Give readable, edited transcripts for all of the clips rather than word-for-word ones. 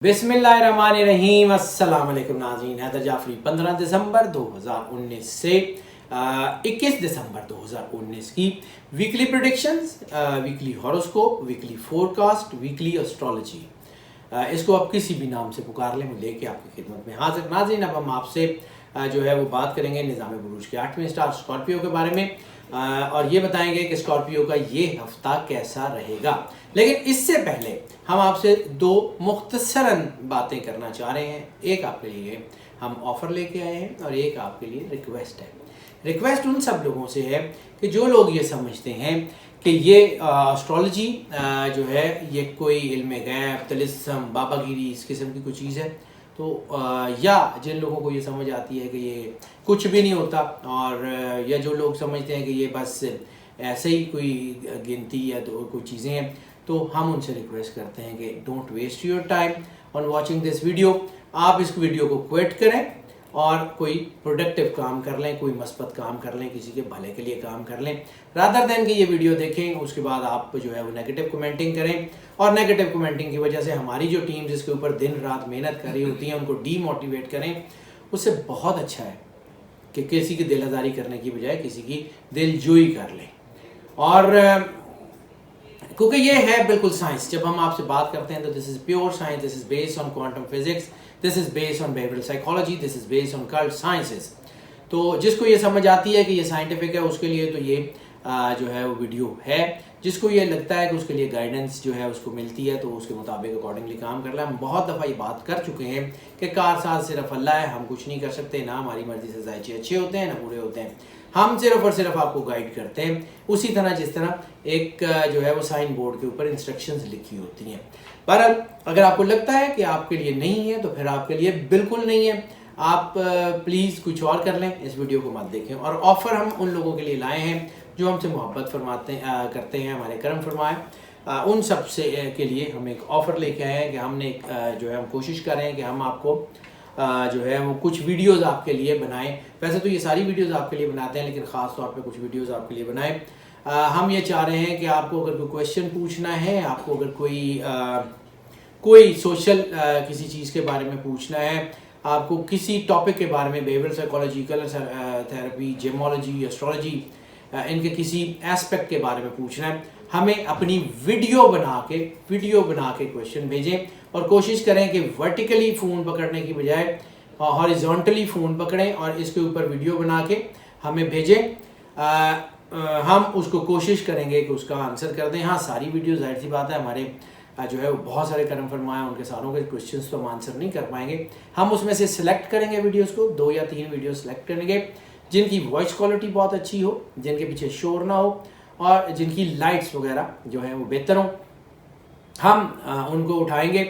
बिस्मिल्लाहिर्रहमानिर्रहीम। अस्सलाम वालेकुम नाज़रीन। हैदर जाफरी 15 दिसंबर 2019 से 21 दिसंबर 2019 की weekly predictions, weekly horoscope, weekly forecast, weekly astrology, इसको आप किसी भी नाम से पुकार लें, मैं लेके आपकी खिदमत में हाजिर। नाज़रीन, अब हम आपसे जो है वो बात करेंगे निज़ाम बुरूज के 8वें स्टार स्कॉर्पियो के बारे में, और ये बताएंगे कि स्कॉर्पियो का ये हफ्ता कैसा रहेगा। लेकिन इससे पहले हम आपसे दो मुख्तसरन बातें करना चाह रहे हैं। एक आपके लिए हम ऑफ़र लेके आए हैं और एक आपके लिए रिक्वेस्ट है। रिक्वेस्ट उन सब लोगों से है कि जो लोग ये समझते हैं कि ये एस्ट्रोलॉजी जो है ये कोई इल्म गैब, तिलिस्म, बाबागिरी इस किस्म की कोई चीज़ है, तो या जिन लोगों को ये समझ आती है कि ये कुछ भी नहीं होता, और या जो लोग समझते हैं कि ये बस ऐसे ही कोई गिनती या तो कोई चीज़ें हैं, तो हम उनसे रिक्वेस्ट करते हैं कि don't waste your time on watching this video. आप इस वीडियो को क्विट करें और कोई प्रोडक्टिव काम कर लें, कोई मस्बत काम कर लें, किसी के भले के लिए काम कर लें, रादर देन कि ये वीडियो देखें उसके बाद आप जो है वो नेगेटिव कमेंटिंग करें, और नेगेटिव कमेंटिंग की वजह से हमारी जो टीम जिसके ऊपर दिन रात मेहनत कर रही होती है उनको डीमोटिवेट करें। उससे बहुत अच्छा है कि किसी की दिल आज़ारी करने की बजाय किसी की दिलजोई कर लें। और क्योंकि ये है बिल्कुल साइंस, जब हम आपसे बात करते हैं तो this is pure science, this is based on quantum physics, this is based on behavioural psychology, this is based on cult sciences. तो जिसको ये समझ आती है कि ये साइंटिफिक है उसके लिए तो ये जो है वो वीडियो है। जिसको ये लगता है कि उसके लिए गाइडेंस जो है उसको मिलती है तो उसके मुताबिक अकॉर्डिंगली काम कर रहा है। हम बहुत दफ़ा ये बात कर चुके हैं कि कारसाज सिर्फ अल्लाह है, हम कुछ नहीं कर सकते, ना हमारी मर्जी से जायचे अच्छे होते हैं ना बुरे होते हैं, हम सिर्फ और सिर्फ आपको गाइड करते हैं उसी तरह जिस तरह एक जो है वो साइन बोर्ड के ऊपर इंस्ट्रक्शंस लिखी होती हैं। पर अगर आपको लगता है कि आपके लिए नहीं है तो फिर आपके लिए बिल्कुल नहीं है, आप प्लीज़ कुछ और कर लें, इस वीडियो को मत देखें। और ऑफ़र हम उन लोगों के लिए लाए हैं जो हमसे मोहब्बत फरमाते करते हैं, हमारे करम फरमाए, उन सब से के लिए हम एक ऑफ़र लेके आए हैं कि हमने जो है हम कोशिश कर रहे हैं कि हम आपको जो है वो कुछ वीडियोस आपके लिए बनाएं। वैसे तो ये सारी वीडियोस आपके लिए बनाते हैं, लेकिन ख़ास तौर पे कुछ वीडियोस आपके लिए बनाएं। हम ये चाह रहे हैं कि आपको अगर कोई क्वेश्चन पूछना है, आपको अगर कोई सोशल किसी चीज़ के बारे में पूछना है, आपको किसी टॉपिक के बारे में, behavioural psychology, colour therapy, gemmology, astrology, इनके किसी एस्पेक्ट के बारे में पूछना है, हमें अपनी वीडियो बना के क्वेश्चन भेजें। और कोशिश करें कि वर्टिकली फ़ोन पकड़ने की बजाय हॉरिजॉन्टली फ़ोन पकड़ें और इसके ऊपर वीडियो बना के हमें भेजें। हम उसको कोशिश करेंगे कि उसका आंसर कर दें। हाँ, सारी वीडियो जाहिर सी बात है हमारे जो है वो बहुत सारे करम फरमाए, उनके सारों के क्वेश्चंस तो हम आंसर नहीं कर पाएंगे। हम उसमें से सिलेक्ट करेंगे वीडियोस को, 2 या 3 वीडियो सिलेक्ट करेंगे जिनकी वॉइस क्वालिटी बहुत अच्छी हो, जिनके पीछे शोर ना हो और जिनकी लाइट्स वगैरह जो है वो बेहतर हो। हम उनको उठाएंगे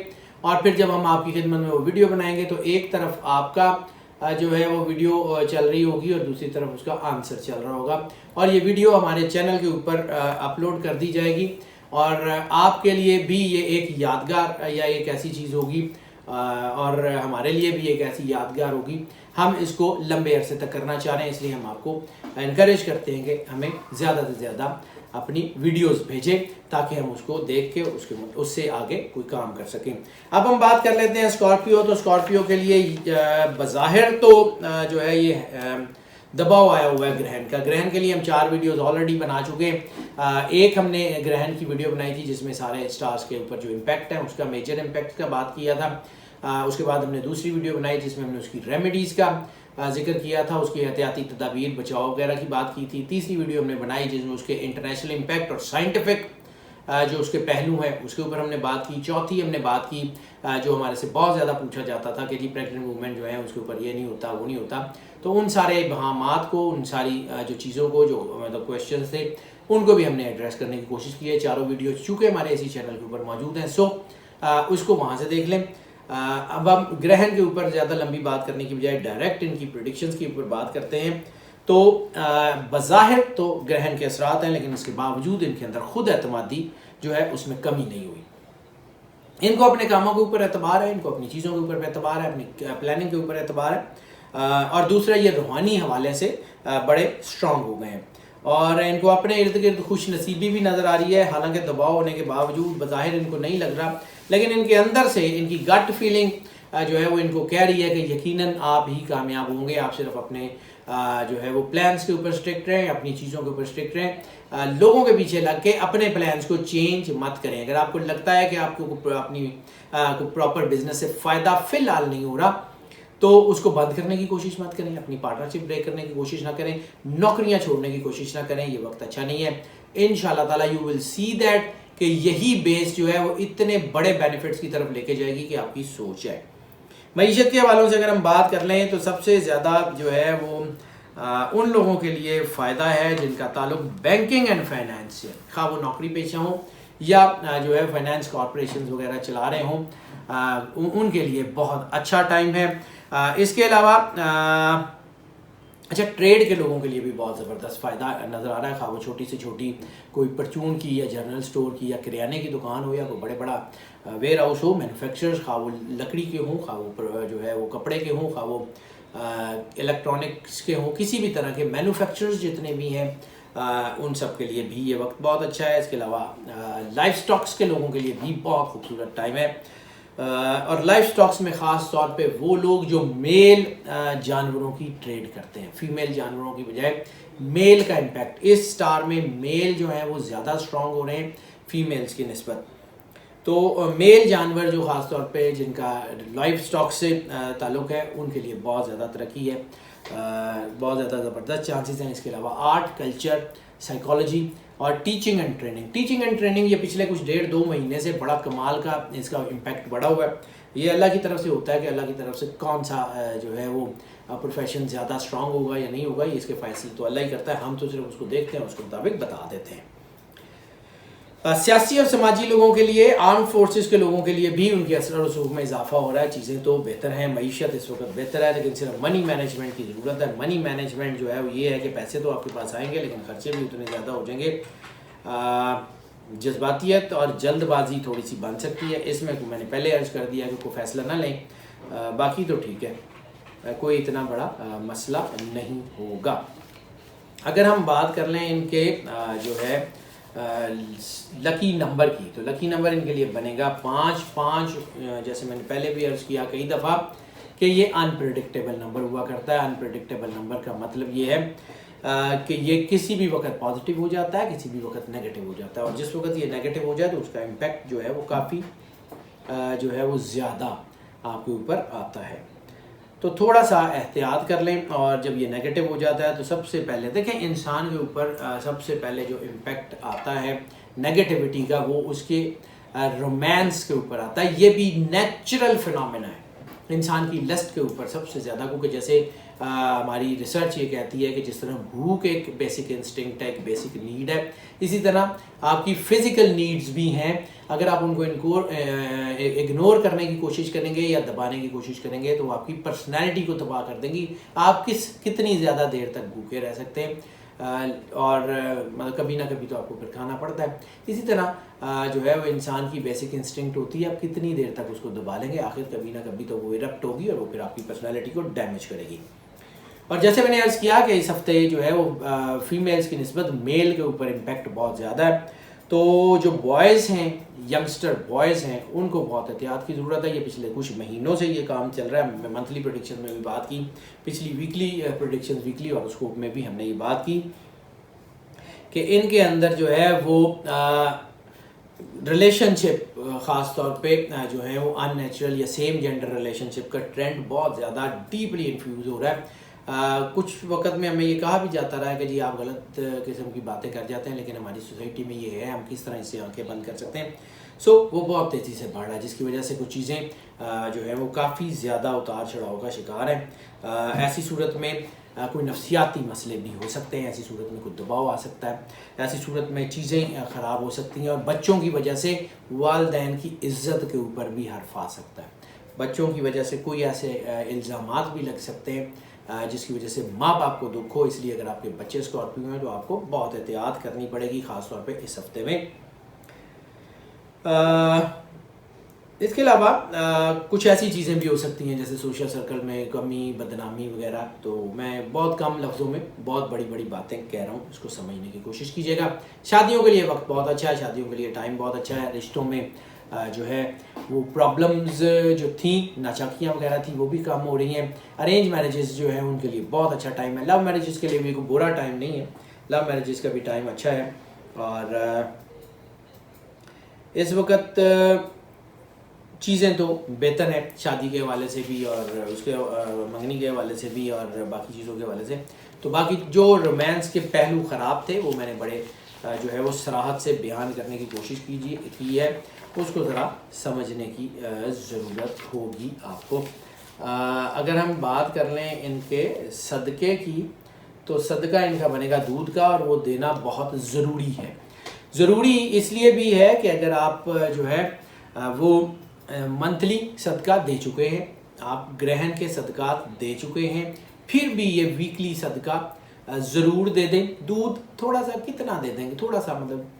और फिर जब हम आपकी खिदमत में वो वीडियो बनाएंगे तो एक तरफ आपका जो है वो वीडियो चल रही होगी और दूसरी तरफ उसका आंसर चल रहा होगा, और ये वीडियो हमारे चैनल के ऊपर अपलोड कर दी जाएगी। और आपके लिए भी ये एक यादगार या एक ऐसी चीज़ होगी, और हमारे लिए भी एक ऐसी यादगार होगी। हम इसको लंबे अरसे तक करना चाह रहे हैं, इसलिए हम आपको इनकरेज करते हैं कि हमें ज़्यादा से ज़्यादा अपनी वीडियोस भेजें ताकि हम उसको देख के उससे आगे कोई काम कर सकें। अब हम बात कर लेते हैं स्कॉर्पियो। तो स्कॉर्पियो के लिए बज़ाहिर तो जो है ये दबाव आया हुआ है ग्रहण का। ग्रहण के लिए हम 4 वीडियोस ऑलरेडी बना चुके हैं। एक हमने ग्रहण की वीडियो बनाई थी जिसमें सारे स्टार्स के ऊपर जो इम्पैक्ट है उसका, मेजर इम्पैक्ट का बात किया था। उसके बाद हमने दूसरी वीडियो बनाई जिसमें हमने उसकी रेमेडीज़ का जिक्र किया था, उसकी एहतियाती तदाबीर, बचाव वगैरह की बात की थी। तीसरी वीडियो हमने बनाई जिसमें उसके इंटरनेशनल इम्पैक्ट और साइंटिफिक जो उसके पहलू हैं उसके ऊपर हमने बात की। चौथी हमने बात की जो हमारे से बहुत ज़्यादा पूछा जाता था कि जी प्रेग्नेंट वूमेन जो है उसके ऊपर ये नहीं होता, वो नहीं होता, तो उन सारे बहामात को, उन सारी जो चीज़ों को, जो मतलब क्वेश्चन थे, उनको भी हमने एड्रेस करने की कोशिश की है। चारों वीडियो चूँकि हमारे इसी चैनल के ऊपर मौजूद हैं, सो उसको वहाँ से देख लें। अब हम ग्रहण के ऊपर ज़्यादा लंबी बात करने की बजाय डायरेक्ट इनकी प्रेडिक्शंस के ऊपर बात करते हैं। तो बज़ाहिर तो ग्रहण के असरात हैं, लेकिन इसके बावजूद इनके अंदर खुद एतमादी जो है उसमें कमी नहीं हुई। इनको अपने कामों के ऊपर एतबार है, इनको अपनी चीज़ों के ऊपर एतबार है, अपनी प्लानिंग के ऊपर एतबार है, और दूसरा ये रूहानी हवाले से बड़े स्ट्रॉन्ग हो गए हैं। और इनको अपने इर्द गिर्द खुश नसीबी भी नज़र आ रही है, हालांकि दबाव होने के बावजूद बज़ाहिर इनको नहीं लग रहा, लेकिन इनके अंदर से इनकी गट फीलिंग जो है वो इनको कह रही है कि यकीनन आप ही कामयाब होंगे। आप सिर्फ अपने जो है वो प्लान्स के ऊपर स्ट्रिक्ट रहें, अपनी चीज़ों के ऊपर स्ट्रिक्ट रहें, लोगों के पीछे लग के अपने प्लान्स को चेंज मत करें। अगर आपको लगता है कि आपको अपनी प्रॉपर बिजनेस से फ़ायदा फ़िलहाल नहीं हो रहा तो उसको बंद करने की कोशिश मत करें, अपनी पार्टनरशिप ब्रेक करने की कोशिश ना करें, नौकरियां छोड़ने की कोशिश ना करें, ये वक्त अच्छा नहीं है। इंशाल्लाह ताला यू विल सी दैट कि यही बेस जो है वो इतने बड़े बेनिफिट्स की तरफ लेके जाएगी कि आपकी सोच है। मईशत के हवालों से अगर हम बात कर लें तो सबसे ज़्यादा जो है वो उन लोगों के लिए फ़ायदा है जिनका ताल्लुक बैंकिंग एंड फाइनेंस से, खा वो नौकरी पेशा हों या जो है फाइनेंस कॉरपोरेशन वगैरह चला रहे हों, उनके लिए बहुत अच्छा टाइम है। इसके अलावा अच्छा ट्रेड के लोगों के लिए भी बहुत ज़बरदस्त फ़ायदा नज़र आ रहा है, खा वो छोटी से छोटी कोई परचून की या जनरल स्टोर की या किराने की दुकान हो या कोई बड़े बड़ा वेयर हाउस हो, मैन्युफैक्चरर्स, खा वो लकड़ी के हों, खा वो जो है वो कपड़े के हों, खा वो इलेक्ट्रॉनिक्स के हों, किसी भी तरह के मैन्युफैक्चरर्स जितने भी हैं उन सब के लिए भी ये वक्त बहुत अच्छा है। इसके अलावा लाइफ स्टॉक्स के लोगों के लिए भी बहुत खूबसूरत टाइम है, और लाइफ स्टॉक्स में ख़ास तौर पे वो लोग जो मेल जानवरों की ट्रेड करते हैं, फीमेल जानवरों की बजाय मेल का इम्पैक्ट इस स्टार में मेल जो है वो ज़्यादा स्ट्रॉन्ग हो रहे हैं फीमेल्स की निस्बत। तो मेल जानवर जो ख़ास तौर पे जिनका लाइफ स्टॉक से ताल्लुक़ है उनके लिए बहुत ज़्यादा तरक्की है, बहुत ज़्यादा ज़बरदस्त चांसेस हैं। इसके अलावा आर्ट, कल्चर, साइकोलॉजी और टीचिंग एंड ट्रेनिंग ये पिछले कुछ 1.5-2 महीने से बड़ा कमाल का इसका इम्पैक्ट बढ़ा हुआ है। ये अल्लाह की तरफ से होता है कि अल्लाह की तरफ से कौन सा जो है वो प्रोफेशन ज़्यादा स्ट्रांग होगा या नहीं होगा, ये इसके फैसले तो अल्लाह ही करता है, हम तो सिर्फ उसको देखते हैं, उसके मुताबिक बता देते हैं। सियासी और समाजी लोगों के लिए, आर्म फोर्सेस के लोगों के लिए भी उनके असर और रसूख में इजाफा हो रहा है, चीज़ें तो बेहतर हैं, मईशत इस वक्त बेहतर है, लेकिन सिर्फ मनी मैनेजमेंट की ज़रूरत है। मनी मैनेजमेंट जो है वो ये है कि पैसे तो आपके पास आएंगे लेकिन खर्चे भी उतने ज़्यादा हो जाएंगे। जज्बातियत और जल्दबाजी थोड़ी सी बन सकती है, इसमें मैंने पहले अर्ज कर दिया कि कोई फ़ैसला ना लें, बाकी तो ठीक है, कोई इतना बड़ा मसला नहीं होगा। अगर हम बात कर लें इनके जो है लकी नंबर की, तो लकी नंबर इनके लिए बनेगा 5। जैसे मैंने पहले भी अर्ज़ किया कई दफ़ा कि ये अनप्रेडिक्टेबल नंबर हुआ करता है। अनप्रेडिक्टेबल नंबर का मतलब ये है कि ये किसी भी वक्त पॉजिटिव हो जाता है, किसी भी वक्त नेगेटिव हो जाता है, और जिस वक्त ये नेगेटिव हो जाए तो उसका इम्पैक्ट जो है वो काफ़ी जो है वो ज़्यादा आपके ऊपर आता है। तो थोड़ा सा एहतियात कर लें, और जब ये नेगेटिव हो जाता है तो सबसे पहले देखें इंसान के ऊपर सबसे पहले जो इम्पेक्ट आता है नेगेटिविटी का वो उसके रोमांस के ऊपर आता है। ये भी नेचुरल फिनोमेना है इंसान की लस्ट के ऊपर सबसे ज़्यादा, क्योंकि जैसे हमारी रिसर्च ये कहती है कि जिस तरह भूख एक बेसिक इंस्टिंक्ट है, एक बेसिक नीड है, इसी तरह आपकी फ़िज़िकल नीड्स भी हैं। अगर आप उनको इग्नोर करने की कोशिश करेंगे या दबाने की कोशिश करेंगे तो आपकी पर्सनैलिटी को तबाह कर देंगी। आप कितनी ज़्यादा देर तक भूखे रह सकते हैं, और मतलब कभी ना कभी तो आपको फिर खाना पड़ता है। इसी तरह जो है वो इंसान की बेसिक इंस्टिंक्ट होती है, आप कितनी देर तक उसको दबा लेंगे, आखिर कभी ना कभी तो वो इरप्ट होगी और वो फिर आपकी पर्सनैलिटी को डैमेज करेगी। और जैसे मैंने अर्ज़ किया कि इस हफ्ते जो है वो फीमेल्स की निस्बत मेल के ऊपर इम्पैक्ट बहुत ज़्यादा है, तो जो बॉयज़ हैं, यंगस्टर बॉयज़ हैं, उनको बहुत एहतियात की ज़रूरत है। ये पिछले कुछ महीनों से ये काम चल रहा है, मंथली प्रेडिक्शन में भी बात की, पिछली वीकली प्रेडिक्शन वीकली और स्कोप में भी हमने ये बात की कि इनके अंदर जो है वो रिलेशनशिप ख़ास तौर पे जो है वो अननेचुरल या सेम जेंडर रिलेशनशिप का ट्रेंड बहुत ज़्यादा डीपली इन्फ्यूज़ हो रहा है। कुछ वक्त में हमें ये कहा भी जाता रहा है कि जी आप गलत किस्म की बातें कर जाते हैं, लेकिन हमारी सोसाइटी में ये है, हम किस तरह इससे आंखें बंद कर सकते हैं। सो वो बहुत तेज़ी से बढ़ रहा है, जिसकी वजह से कुछ चीज़ें जो है वो काफ़ी ज़्यादा उतार चढ़ाव का शिकार है। ऐसी सूरत में कोई नफसियाती मसले भी हो सकते हैं, ऐसी सूरत में कोई दबाव आ सकता है, ऐसी सूरत में चीज़ें ख़राब हो सकती हैं, और बच्चों की वजह से वालिदैन की इज़्ज़त के ऊपर भी हर्फ आ सकता है। बच्चों की वजह से कोई ऐसे इल्ज़ामात भी लग सकते हैं जिसकी वजह से माँ बाप को दुख हो। इसलिए अगर आपके बच्चे स्कॉर्पियो हैं तो आपको बहुत एहतियात करनी पड़ेगी, ख़ास तौर पे इस हफ्ते में। इसके अलावा कुछ ऐसी चीज़ें भी हो सकती हैं जैसे सोशल सर्कल में कमी, बदनामी वगैरह। तो मैं बहुत कम लफ्ज़ों में बहुत बड़ी बड़ी बातें कह रहा हूँ, इसको समझने की कोशिश कीजिएगा। शादियों के लिए वक्त बहुत अच्छा है, शादियों के लिए टाइम बहुत अच्छा है। रिश्तों में जो है वो प्रॉब्लम्स जो थी, नाचाकियाँ वगैरह थी, वो भी कम हो रही हैं। अरेंज मैरिजेस जो हैं उनके लिए बहुत अच्छा टाइम है। लव मैरिजेस के लिए भी कोई बुरा टाइम नहीं है, लव मैरिजेस का भी टाइम अच्छा है। और इस वक्त चीज़ें तो बेहतर है शादी के हवाले से भी और उसके मंगनी के हवाले से भी और बाकी चीज़ों के हवाले से। तो बाकी जो रोमांस के पहलू ख़राब थे वो मैंने बड़े जो है वो सराहत से बयान करने की कोशिश की है, उसको ज़रा समझने की ज़रूरत होगी आपको। अगर हम बात कर लें इनके सदक़े की, तो सदका इनका बनेगा दूध का, और वो देना बहुत ज़रूरी है। ज़रूरी इसलिए भी है कि अगर आप जो है वो मंथली सदका दे चुके हैं, आप ग्रहण के सदकात दे चुके हैं, फिर भी ये वीकली सदका ज़रूर दे दें। दूध थोड़ा सा कितना दे देंगे, थोड़ा सा मतलब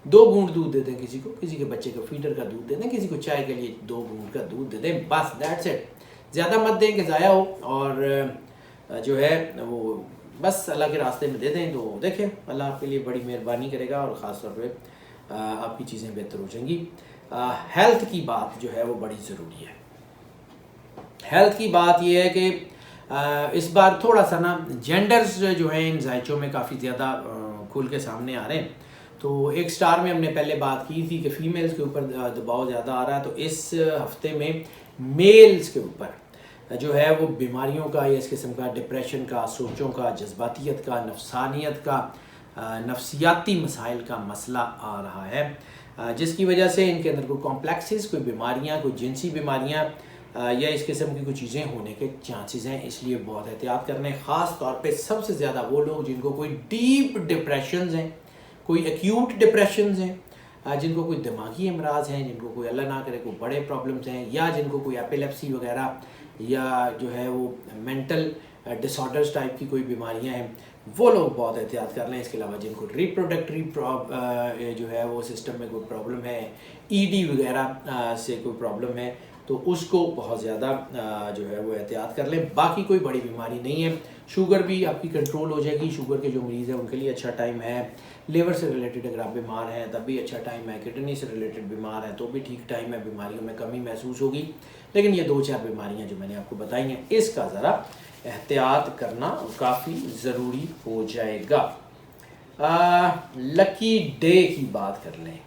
2 बूंद दूध दे दें किसी को, किसी के बच्चे को फीडर का दूध दे दें, किसी को चाय के लिए 2 बूंद का दूध दे दें, बस दैट्स इट। ज़्यादा मत दें कि ज़ाया हो, और जो है वो बस अल्लाह के रास्ते में दे दें। तो देखें अल्लाह आपके लिए बड़ी मेहरबानी करेगा और ख़ास तौर पे आपकी चीज़ें बेहतर हो जाएंगी। हेल्थ की बात जो है वो बड़ी ज़रूरी है। हेल्थ की बात ये है कि इस बार थोड़ा सा ना जेंडर्स जो हैं इन जायचों में काफ़ी ज़्यादा खुल के सामने आ रहे हैं। तो एक स्टार में हमने पहले बात की थी कि फ़ीमेल्स के ऊपर दबाव ज़्यादा आ रहा है, तो इस हफ्ते में मेल्स के ऊपर जो है वो बीमारियों का या इस किस्म का डिप्रेशन का, सोचों का, जज्बातियत का, नफसानियत का, नफसियाती मसाइल का मसला आ रहा है, जिसकी वजह से इनके अंदर कोई कॉम्प्लेक्सेस, कोई बीमारियां, कोई जिनसी बीमारियां या इस किस्म की कुछ चीज़ें होने के चांसेस हैं। इसलिए बहुत एहतियात करना है। ख़ास तौर पे सबसे ज़्यादा वो लोग जिनको कोई डीप डिप्रेशंस हैं, कोई एक्यूट डिप्रेशंस हैं, जिनको कोई दिमागी अमराज हैं, जिनको कोई अल्लाह ना करे कोई बड़े प्रॉब्लम्स हैं, या जिनको कोई एपिलेप्सी वगैरह या जो है वो मेंटल डिसऑर्डर्स टाइप की कोई बीमारियां हैं, वो लोग बहुत एहतियात कर लें। इसके अलावा जिनको रिप्रोडक्टरी जो है वो सिस्टम में कोई प्रॉब्लम है, ईडी वगैरह से कोई प्रॉब्लम है, तो उसको बहुत ज़्यादा जो है वो एहतियात कर लें। बाकी कोई बड़ी बीमारी नहीं है। शुगर भी आपकी कंट्रोल हो जाएगी। शुगर के जो मरीज़ हैं उनके लिए अच्छा टाइम है। लिवर से रिलेटेड अगर आप बीमार हैं तब भी अच्छा टाइम है। किडनी से रिलेटेड बीमार हैं तो भी ठीक टाइम है। बीमारियों में कमी महसूस होगी, लेकिन ये 2-4 बीमारियां जो मैंने आपको बताई हैं इसका ज़रा एहतियात करना काफ़ी ज़रूरी हो जाएगा। लकी डे की बात कर लें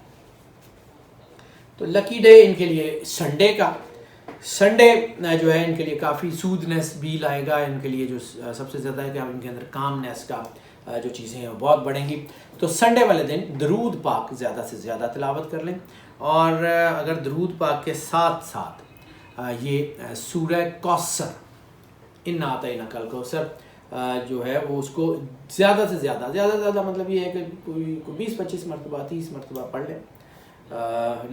तो लकी डे इनके लिए संडे का, संडे जो है इनके लिए काफ़ी सूदनेस भी लाएगा। इनके लिए जो सबसे ज़्यादा है कि अब इनके अंदर कामनेस का जो चीज़ें हैं वो बहुत बढ़ेंगी। तो संडे वाले दिन दरूद पाक ज़्यादा से ज़्यादा तिलावत कर लें, और अगर दरूद पाक के साथ साथ ये सूरह कौसर, इन्ना आतैना कल कौसर जो है वो उसको ज़्यादा से ज़्यादा मतलब ये है कि कोई 20-25 मरतबा, 30 मरतबा पढ़ लें।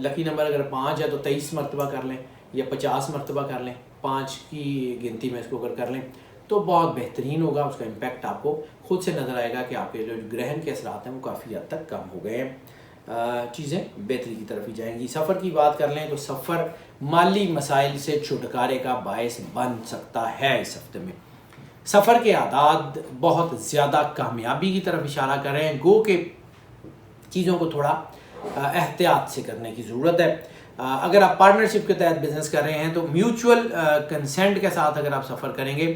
लकी नंबर अगर 5 है तो 23 मरतबा कर लें या 50 मरतबा कर लें। 5 की गिनती में इसको अगर कर लें तो बहुत बेहतरीन होगा। उसका इम्पैक्ट आपको खुद से नज़र आएगा कि आपके जो ग्रहण के असरात हैं वो काफ़ी हद तक कम हो गए हैं। चीज़ें बेहतरी की तरफ ही जाएंगी। सफ़र की बात कर लें तो सफ़र माली मसाइल से छुटकारे का बायस बन सकता है। इस हफ्ते में सफ़र के आदात बहुत ज़्यादा कामयाबी की तरफ इशारा कर रहे हैं। गो के चीज़ों को थोड़ा एहतियात से करने की ज़रूरत है। अगर आप पार्टनरशिप के तहत बिज़नेस कर रहे हैं तो म्यूचुअल कंसेंट के साथ अगर आप सफ़र करेंगे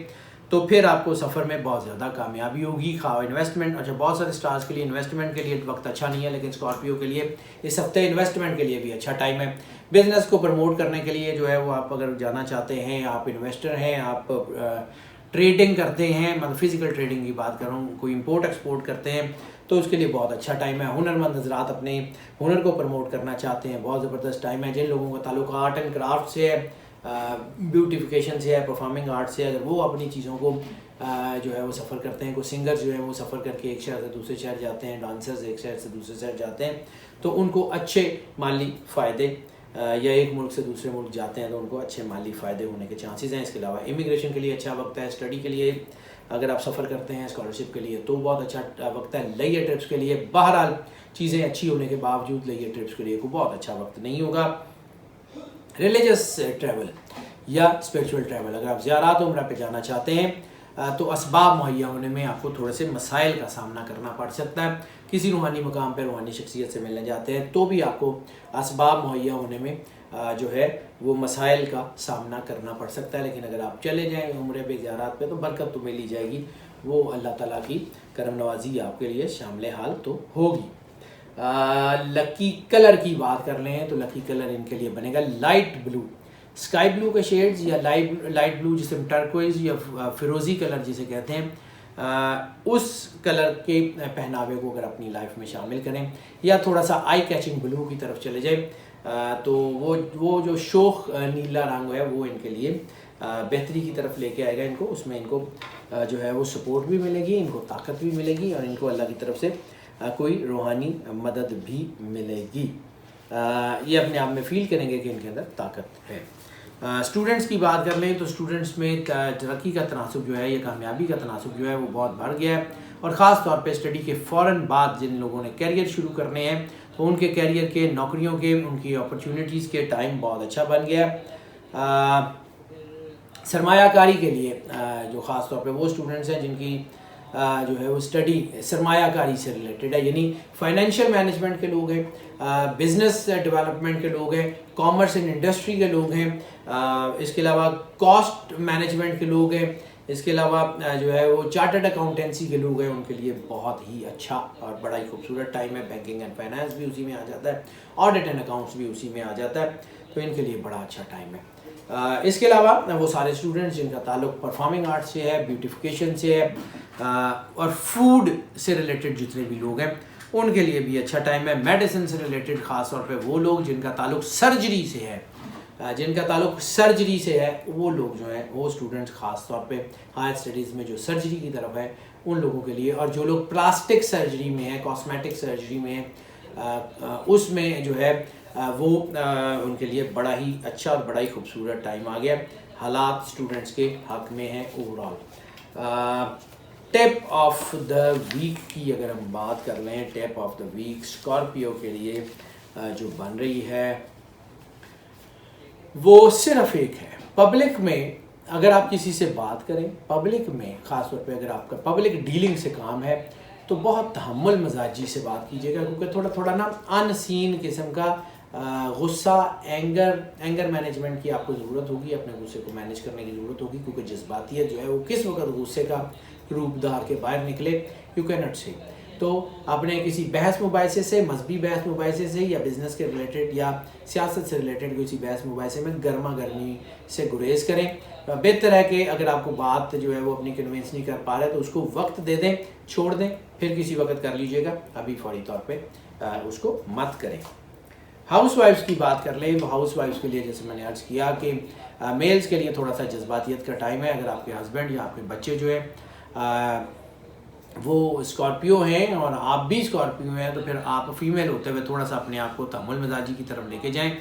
तो फिर आपको सफ़र में बहुत ज़्यादा कामयाबी होगी। खा इन्वेस्टमेंट, अच्छा बहुत सारे स्टार्स के लिए इन्वेस्टमेंट के लिए वक्त अच्छा नहीं है, लेकिन स्कॉर्पियो के लिए इस हफ्ते इन्वेस्टमेंट के लिए भी अच्छा टाइम है। बिज़नेस को प्रमोट करने के लिए जो है वो आप अगर जाना चाहते हैं, आप इन्वेस्टर हैं, आप ट्रेडिंग करते हैं, मतलब फिजिकल ट्रेडिंग की बात कर रहा हूँ, कोई इंपोर्ट एक्सपोर्ट करते हैं तो उसके लिए बहुत अच्छा टाइम है। हुनरमंद हजरात अपने हुनर को प्रमोट करना चाहते हैं, बहुत ज़बरदस्त टाइम है। जिन लोगों का ताल्लुक आर्ट एंड क्राफ्ट से है, ब्यूटिफिकेशन से है, परफॉर्मिंग आर्ट से, अगर वो अपनी चीज़ों को जो है वो सफ़र करते हैं, कोई सिंगर जो है वो सफ़र करके एक शहर से दूसरे शहर जाते हैं, डांसर्स एक शहर से दूसरे शहर जाते हैं, तो उनको अच्छे माली फ़ायदे, या एक मुल्क से दूसरे मुल्क जाते हैं तो उनको अच्छे माली फ़ायदे होने के चांसेस हैं। इसके अलावा इमिग्रेशन के लिए अच्छा वक्त है। स्टडी के लिए अगर आप सफ़र करते हैं, स्कॉलरशिप के लिए तो बहुत अच्छा वक्त है। लेयर ट्रिप्स के लिए बहरहाल चीज़ें अच्छी होने के बावजूद लेयर ट्रिप्स के लिए कोई बहुत अच्छा वक्त नहीं होगा। रिलीजियस ट्रैवल या स्पिरिचुअल ट्रैवल, अगर आप ज़ियारात उम्रा पे जाना चाहते हैं तो असबाब मुहैया होने में आपको थोड़े से मसाइल का सामना करना पड़ सकता है। किसी रूहानी मकाम पर रूहानी शख्सियत से मिलने जाते हैं तो भी आपको असबाब मुहैया होने में जो है वो मसाइल का सामना करना पड़ सकता है। लेकिन अगर आप चले जाएँ उम्रे पे ज़ियारात पे तो बरकत तो मिल ही जाएगी, वो अल्लाह ताला की करम नवाजी आपके लिए शामिल हाल तो होगी। लकी कलर की बात कर लें तो लकी कलर इनके लिए बनेगा लाइट ब्लू, स्काई ब्लू के शेड्स या लाइट ब्लू जिसे हम टर्कोइज या फिरोज़ी कलर जिसे कहते हैं, उस कलर के पहनावे को अगर अपनी लाइफ में शामिल करें या थोड़ा सा आई कैचिंग ब्लू की तरफ चले जाए तो वो जो शोख नीला रंग है वो इनके लिए बेहतरी की तरफ लेके आएगा इनको। उसमें इनको जो है वो सपोर्ट भी मिलेगी, इनको ताकत भी मिलेगी और इनको अल्लाह की तरफ से कोई रूहानी मदद भी मिलेगी। ये अपने आप में फ़ील करेंगे कि इनके अंदर ताकत है। स्टूडेंट्स की बात कर लें तो स्टूडेंट्स में तरक्की का तनासुब जो है या कामयाबी का तनासुब जो है वो बहुत बढ़ गया है और ख़ास तौर पे स्टडी के फ़ौरन बाद जिन लोगों ने कैरियर शुरू करने हैं तो उनके कैरियर के, नौकरियों के, उनकी अपॉर्चुनिटीज़ के टाइम बहुत अच्छा बन गया है। सरमायाकारी के लिए जो ख़ास तौर पे वो स्टूडेंट्स हैं जिनकी जो है वो स्टडी सरमायाकारी से रिलेटेड है, यानी फाइनेंशियल मैनेजमेंट के लोग हैं, बिज़नेस डेवलपमेंट के लोग हैं, कॉमर्स एंड इंडस्ट्री के लोग हैं, इसके अलावा कॉस्ट मैनेजमेंट के लोग हैं, इसके अलावा जो है वो चार्टर्ड अकाउंटेंसी के लोग हैं, उनके लिए बहुत ही अच्छा और बड़ा ही खूबसूरत टाइम है। बैंकिंग एंड फाइनेंस भी उसी में आ जाता है, ऑडिट एंड अकाउंट्स भी उसी में आ जाता है, तो इनके लिए बड़ा अच्छा टाइम है। इसके अलावा वो सारे स्टूडेंट्स जिनका ताल्लुक परफॉर्मिंग आर्ट से है, ब्यूटिफिकेशन से है और फूड से रिलेटेड जितने भी लोग हैं उनके लिए भी अच्छा टाइम है। मेडिसिन से रिलेटेड ख़ास तौर पे वो लोग जिनका ताल्लुक सर्जरी से है, वो लोग जो हैं वो स्टूडेंट्स ख़ास तौर पे हायर स्टडीज़ में जो सर्जरी की तरफ है उन लोगों के लिए, और जो लोग प्लास्टिक सर्जरी में है, कॉस्मेटिक सर्जरी में है, उसमें जो है वो उनके लिए बड़ा ही अच्छा और बड़ा ही खूबसूरत टाइम आ गया। हालात स्टूडेंट्स के हक में हैं overall. Tip of the week की अगर हम बात कर लें, tip of the week Scorpio के लिए जो बन रही है वो सिर्फ एक है। पब्लिक में अगर आप किसी से बात करें, पब्लिक में ख़ास तौर पे अगर आपका पब्लिक डीलिंग से काम है तो बहुत तहम्मुल मजाजी से बात कीजिएगा, क्योंकि थोड़ा थोड़ा ना अनसीन किस्म का गुस्सा, एंगर मैनेजमेंट की आपको ज़रूरत होगी, अपने गुस्से को मैनेज करने की ज़रूरत होगी, क्योंकि जज्बातियत जो है वो किस वक्त गुस्से का रूप धार के बाहर निकले यू कैन नॉट से। तो अपने किसी बहस मुबाहिसे से, मजहबी बहस मुबाहिसे से या बिज़नेस के रिलेटेड या सियासत से रिलेटेड किसी बहस मुबाहिसे में गर्मा गर्मी से गुरेज करें। बेहतर है कि अगर आपको बात जो है वो अपनी कन्विंस नहीं कर पा रहे तो उसको वक्त दे दें, छोड़ दें, फिर किसी वक्त कर लीजिएगा, अभी फौरी तौर पर उसको मत करें। हाउस वाइफ्स की बात कर लें तो हाउस वाइफ्स के लिए जैसे मैंने अर्ज़ किया कि मेल्स के लिए थोड़ा सा जज्बातियत का टाइम है। अगर आपके हस्बैंड या आपके बच्चे जो है वो स्कॉर्पियो हैं और आप भी स्कॉर्पियो हैं तो फिर आप फीमेल होते हुए थोड़ा सा अपने आप को तहम्मुल मिजाजी की तरफ लेके जाएं।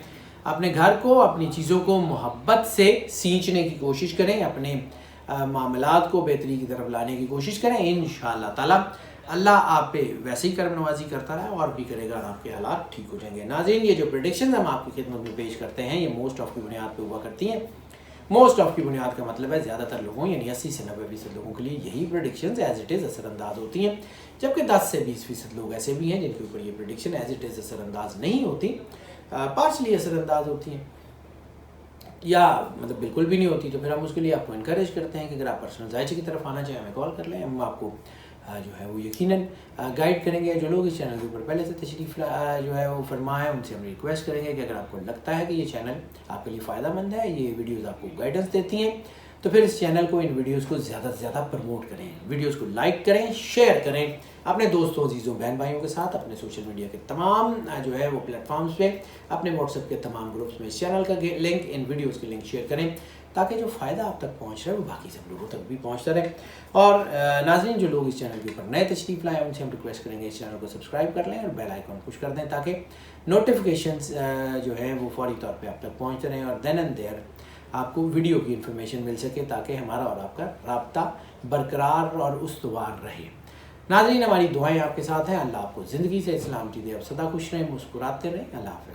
अपने घर को, अपनी चीज़ों को मोहब्बत से सींचने की कोशिश करें, अपने मामलात को बेहतरी की तरफ लाने की कोशिश करें। इंशाअल्लाह ताला अल्लाह आप पे वैसे ही करम नवाजी करता रहा और भी करेगा और आपके हालात ठीक हो जाएंगे। नाज़रीन, ये जो प्रेडिक्शन हम आपकी खिदमत में पेश करते हैं ये मोस्ट ऑफ की बुनियाद पे हुआ करती हैं। मोस्ट ऑफ की बुनियाद का मतलब है ज़्यादातर लोगों यानी 80 से 90% लोगों के लिए यही प्रेडिक्शंस एज इट इज़ असरअंदाज होती हैं, जबकि 10 से 20% लोग ऐसे भी हैं जिनके ऊपर ये प्रेडिक्शन एज इट इज़ असरअंदाज नहीं होती, पार्शली असरअंदाज होती हैं या मतलब बिल्कुल भी नहीं होती। तो फिर हम उसके लिए आपको इनकरेज करते हैं कि अगर आप पर्सनल जायचे की तरफ आना चाहें हमें कॉल कर लें, हम आपको जो है वो यकीनन गाइड करेंगे। जो लोग इस चैनल के ऊपर पहले से तशरीफ़ जो है वो फरमा है उनसे हम रिक्वेस्ट करेंगे कि अगर आपको लगता है कि ये चैनल आपके लिए फ़ायदेमंद है, ये वीडियोस आपको गाइडेंस देती हैं, तो फिर इस चैनल को, इन वीडियोस को ज़्यादा से ज़्यादा प्रमोट करें, वीडियोस को लाइक करें, शेयर करें अपने दोस्तों, अजीज़ों, बहन भाइयों के साथ, अपने सोशल मीडिया के तमाम जो है वो प्लेटफॉर्म्स पे, अपने व्हाट्सएप के तमाम ग्रुप्स में इस चैनल का लिंक, इन वीडियोज़ के लिंक शेयर करें ताकि जो फ़ायदा आप तक पहुंच रहा है वो बाकी सब लोगों तक भी पहुंचता रहे। और नाज़रीन, जो लोग इस चैनल के ऊपर नए तशरीफ़ लाएँ उनसे हम रिक्वेस्ट करेंगे इस चैनल को सब्सक्राइब कर लें और बेल आइकन पुश कर दें ताकि नोटिफिकेशंस जो है वो फौरी तौर पे आप तक पहुंचते रहें और देन एंड देयर आपको वीडियो की इन्फॉर्मेशन मिल सके ताकि हमारा और आपका राब्ता बरकरार और उस्तवार रहे। नाज़रीन, हमारी दुआएँ आपके साथ हैं। अल्लाह आपको ज़िंदगी से इस्लामती दे, आप सदा खुश रहें, मुस्कुराते रहें। अल्लाह हाफ़िज़।